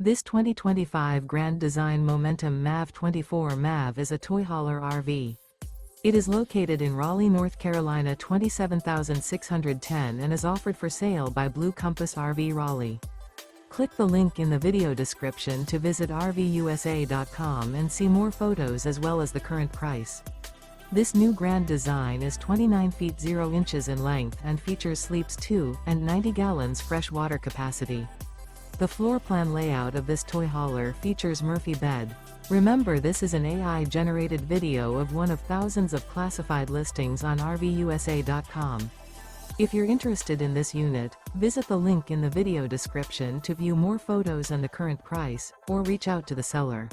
This 2025 Grand Design Momentum MAV 24 MAV is a toy hauler RV. It is located in Raleigh, North Carolina 27610 and is offered for sale by Blue Compass RV Raleigh. Click the link in the video description to visit RVUSA.com and see more photos as well as the current price. This new Grand Design is 29 feet 0 inches in length and features sleeps 2 and 90 gallons fresh water capacity. The floor plan layout of this toy hauler features Murphy bed. Remember, this is an AI-generated video of one of thousands of classified listings on RVUSA.com. If you're interested in this unit, visit the link in the video description to view more photos and the current price, or reach out to the seller.